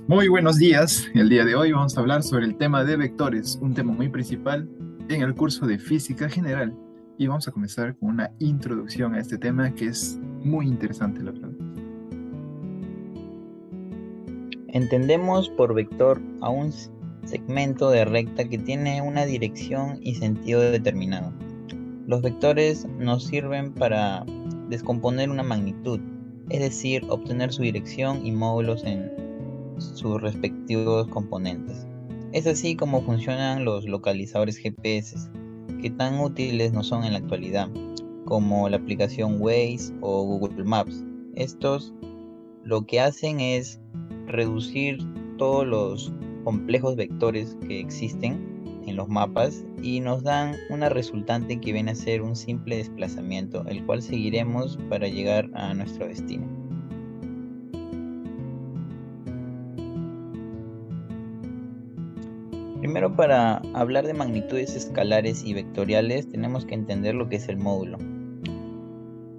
Muy buenos días. El día de hoy vamos a hablar sobre el tema de vectores, un tema muy principal en el curso de Física General. Y vamos a comenzar con una introducción a este tema que es muy interesante, la verdad. Entendemos por vector a un segmento de recta que tiene una dirección y sentido determinado. Los vectores nos sirven para descomponer una magnitud, es decir, obtener su dirección y módulos en sus respectivos componentes. Es así como funcionan los localizadores GPS, que tan útiles nos son en la actualidad, como la aplicación Waze o Google Maps. Estos lo que hacen es reducir todos los complejos vectores que existen en los mapas y nos dan una resultante que viene a ser un simple desplazamiento, el cual seguiremos para llegar a nuestro destino. Primero, para hablar de magnitudes escalares y vectoriales, tenemos que entender lo que es el módulo.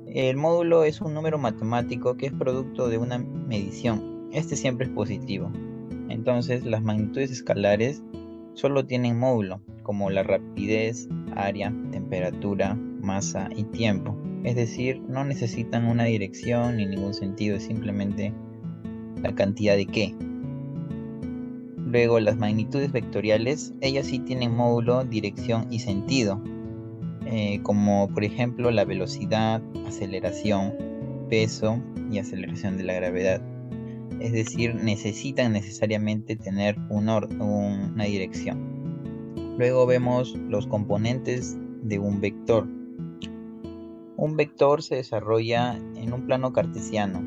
El módulo es un número matemático que es producto de una medición. Este siempre es positivo. Entonces, las magnitudes escalares solo tienen módulo, como la rapidez, área, temperatura, masa y tiempo. Es decir, no necesitan una dirección ni ningún sentido, es simplemente la cantidad de qué. Luego, las magnitudes vectoriales, ellas sí tienen módulo, dirección y sentido, como por ejemplo la velocidad, aceleración, peso y aceleración de la gravedad. Es decir, necesitan necesariamente tener una dirección. Luego vemos los componentes de un vector. Un vector se desarrolla en un plano cartesiano,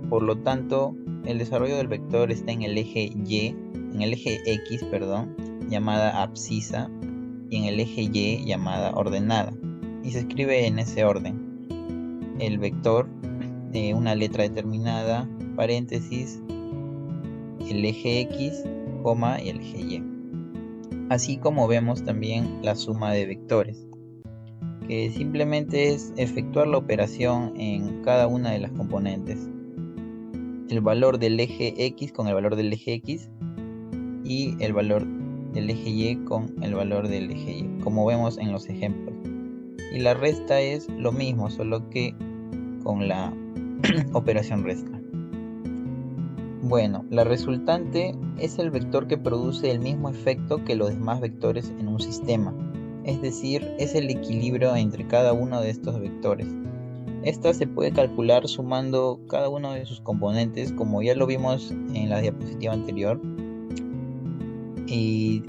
por lo tanto, el desarrollo del vector está en el eje X, llamada abscisa, y en el eje Y, llamada ordenada, y se escribe en ese orden. El vector, una letra determinada, paréntesis, el eje X, coma y el eje Y. Así como vemos también la suma de vectores, que simplemente es efectuar la operación en cada una de las componentes. El valor del eje X con el valor del eje X y el valor del eje Y con el valor del eje Y, como vemos en los ejemplos. Y la resta es lo mismo, solo que con la operación resta. Bueno, la resultante es el vector que produce el mismo efecto que los demás vectores en un sistema, es decir, es el equilibrio entre cada uno de estos vectores. Esta se puede calcular sumando cada uno de sus componentes, como ya lo vimos en la diapositiva anterior. Y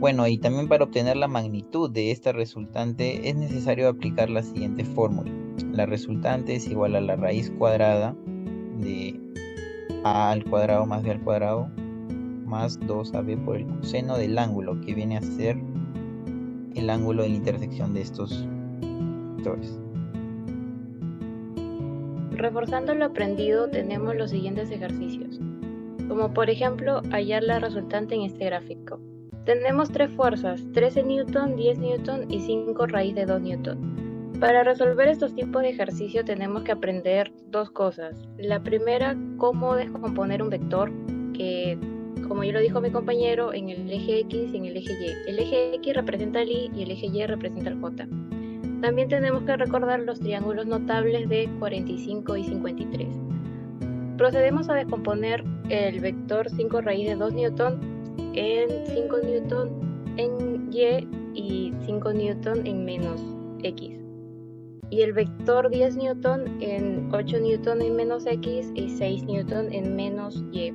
bueno, y también para obtener la magnitud de esta resultante es necesario aplicar la siguiente fórmula. La resultante es igual a la raíz cuadrada de a al cuadrado más b al cuadrado más 2ab por el coseno del ángulo, que viene a ser el ángulo de la intersección de estos vectores. Reforzando lo aprendido, tenemos los siguientes ejercicios, como por ejemplo hallar la resultante en este gráfico. Tenemos tres fuerzas, 13 Newton, 10 Newton y 5 raíz de 2 Newton. Para resolver estos tipos de ejercicio tenemos que aprender dos cosas. La primera, cómo descomponer un vector, que como ya lo dijo mi compañero, en el eje X y en el eje Y. El eje X representa el Y y el eje Y representa el J. También tenemos que recordar los triángulos notables de 45 y 53. Procedemos a descomponer el vector 5 raíz de 2 Newton en 5 Newton en Y 5 Newton en menos X. Y el vector 10 Newton en 8 Newton en menos X y 6 Newton en menos Y.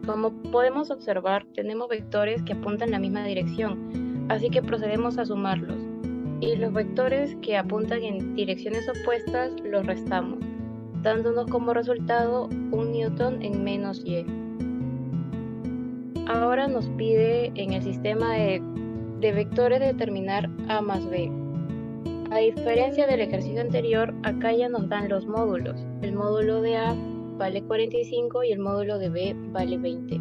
Como podemos observar, tenemos vectores que apuntan en la misma dirección, así que procedemos a sumarlos. Y los vectores que apuntan en direcciones opuestas los restamos, dándonos como resultado 1 Newton en menos Y. Ahora nos pide en el sistema de vectores determinar A más B. A diferencia del ejercicio anterior, acá ya nos dan los módulos. El módulo de A vale 45 y el módulo de B vale 20.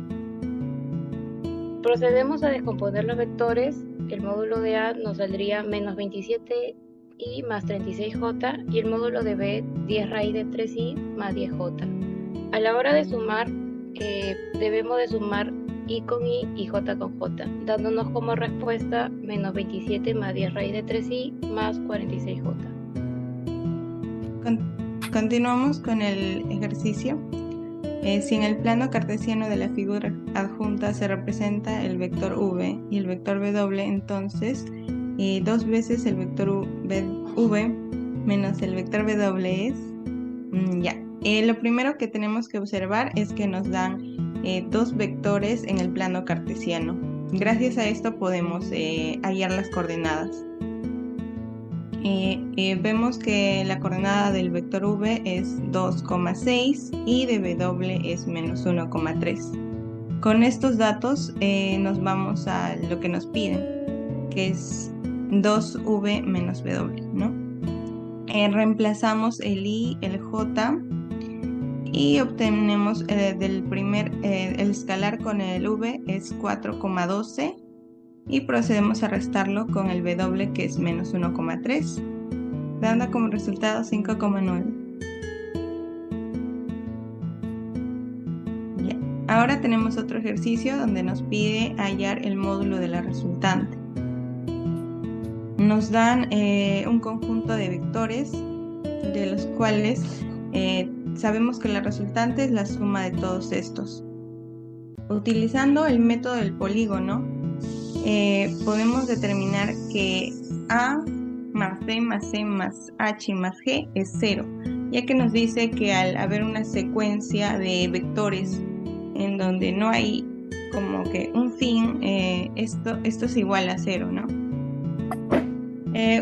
Procedemos a descomponer los vectores. El módulo de A nos saldría menos 27 y más 36j y el módulo de B 10 raíz de 3i más 10j. A la hora de sumar debemos de sumar y con y j con j, dándonos como respuesta menos 27 más 10 raíz de 3i más 46j. Continuamos con el ejercicio. Si en el plano cartesiano de la figura adjunta se representa el vector v y el vector w, entonces 2 veces el vector v menos el vector w es... Lo primero que tenemos que observar es que nos dan 2 vectores en el plano cartesiano. Gracias a esto podemos hallar las coordenadas. Vemos que la coordenada del vector v es 2,6 y de w es menos 1,3. Con estos datos nos vamos a lo que nos piden, que es 2v menos w, ¿no? Reemplazamos el i, el j y obtenemos el escalar con el v es 4,12 y procedemos a restarlo con el w que es menos 1,3, dando como resultado 5,9. Ahora tenemos otro ejercicio donde nos pide hallar el módulo de la resultante. Nos dan un conjunto de vectores de los cuales sabemos que la resultante es la suma de todos estos. Utilizando el método del polígono, podemos determinar que A más B más C más H más G es 0, ya que nos dice que al haber una secuencia de vectores en donde no hay como que un fin, esto es igual a 0, ¿no?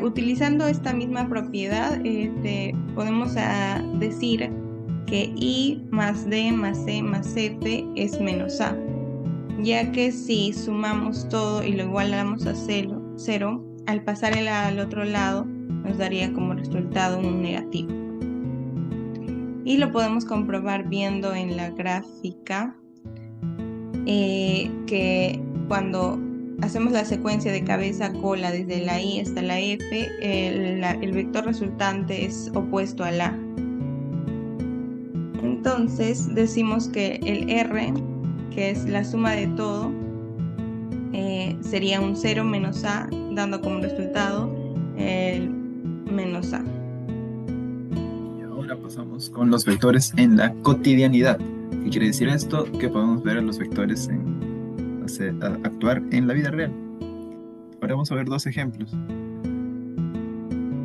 Utilizando esta misma propiedad, podemos decir que I más D más C más F es menos A, ya que si sumamos todo y lo igualamos a 0, al pasar al otro lado nos daría como resultado un negativo. Y lo podemos comprobar viendo en la gráfica que cuando hacemos la secuencia de cabeza a cola desde la I hasta la F, el vector resultante es opuesto al A. Entonces decimos que el R, que es la suma de todo, sería un 0 menos A, dando como resultado el menos A. Y ahora pasamos con los vectores en la cotidianidad. ¿Qué quiere decir esto? Que podemos ver a los vectores actuar en la vida real. Ahora vamos a ver 2 ejemplos.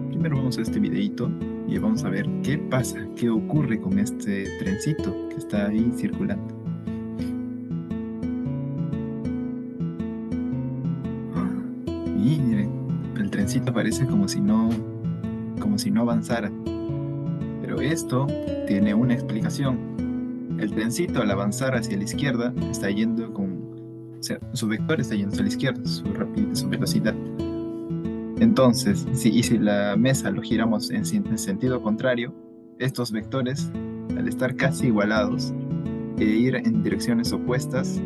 Primero vamos a este videito y vamos a ver qué pasa, qué ocurre con este trencito que está ahí circulando. Y miren, el trencito parece como si no avanzara. Pero esto tiene una explicación. El trencito al avanzar hacia la izquierda está yendo su vector está yendo hacia la izquierda, su velocidad. Entonces, si la mesa lo giramos en sentido contrario, estos vectores, al estar casi igualados e ir en direcciones opuestas,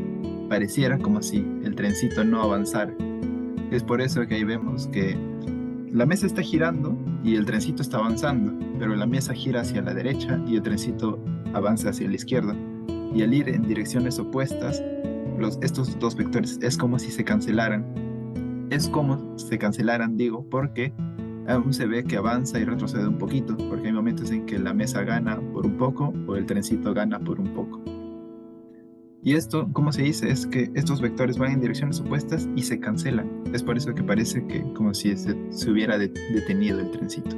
pareciera como si el trencito no avanzara. Es por eso que ahí vemos que la mesa está girando y el trencito está avanzando, pero la mesa gira hacia la derecha y el trencito avanza hacia la izquierda. Y al ir en direcciones opuestas, estos 2 vectores es como si se cancelaran. Digo, porque aún se ve que avanza y retrocede un poquito, porque hay momentos en que la mesa gana por un poco o el trencito gana por un poco. Y esto, ¿cómo se dice? Es que estos vectores van en direcciones opuestas y se cancelan. Es por eso que parece que como si se hubiera detenido el trencito.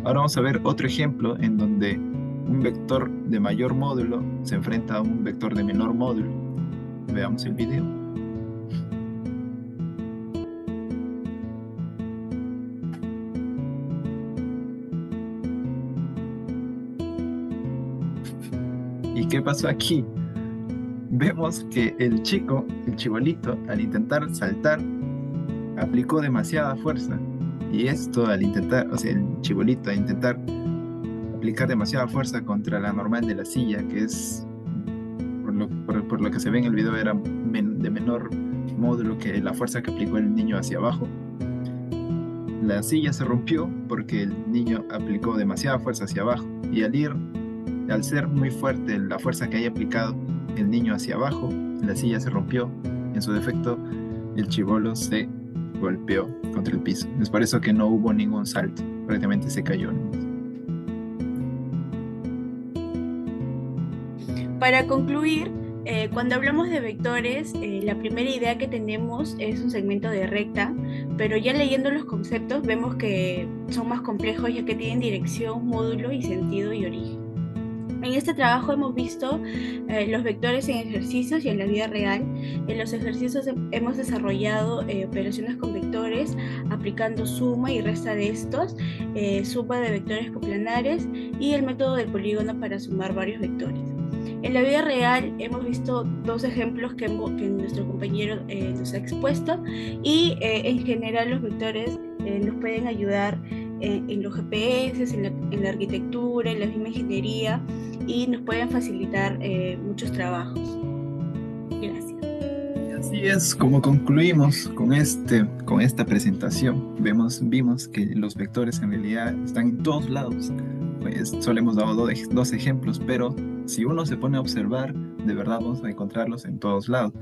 Ahora vamos a ver otro ejemplo en donde un vector de mayor módulo se enfrenta a un vector de menor módulo. Veamos el video. ¿Y qué pasó aquí? Vemos que el chibolito, al intentar saltar, aplicó demasiada fuerza. Y esto el chibolito al intentar aplicar demasiada fuerza contra la normal de la silla, que es, por lo que se ve en el video, era de menor módulo que la fuerza que aplicó el niño hacia abajo. La silla se rompió porque el niño aplicó demasiada fuerza hacia abajo. Y al ser muy fuerte la fuerza que haya aplicado, el niño hacia abajo, la silla se rompió, en su defecto el chibolo se golpeó contra el piso. Es por eso que no hubo ningún salto, prácticamente se cayó, ¿no? Para concluir, cuando hablamos de vectores, la primera idea que tenemos es un segmento de recta, pero ya leyendo los conceptos vemos que son más complejos ya que tienen dirección, módulo y sentido y origen. En este trabajo hemos visto los vectores en ejercicios y en la vida real. En los ejercicios hemos desarrollado operaciones con vectores aplicando suma y resta de estos, suma de vectores coplanares y el método del polígono para sumar varios vectores. En la vida real hemos visto dos ejemplos que nuestro compañero nos ha expuesto y en general los vectores nos pueden ayudar en los GPS, en la arquitectura, en la misma ingeniería y nos pueden facilitar muchos trabajos. Gracias. Y así es como concluimos con esta presentación. Vimos que los vectores en realidad están en todos lados. Pues solo hemos dado dos ejemplos, pero si uno se pone a observar, de verdad vamos a encontrarlos en todos lados.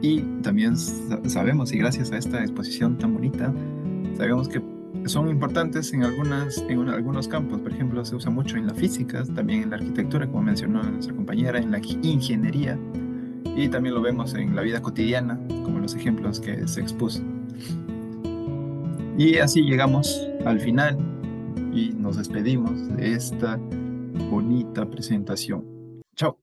Y también sabemos, y gracias a esta exposición tan bonita, sabemos que son importantes en algunos campos. Por ejemplo, se usa mucho en la física, también en la arquitectura, como mencionó nuestra compañera, en la ingeniería, y también lo vemos en la vida cotidiana, como los ejemplos que se expuso. Y así llegamos al final y nos despedimos de esta bonita presentación. Chao.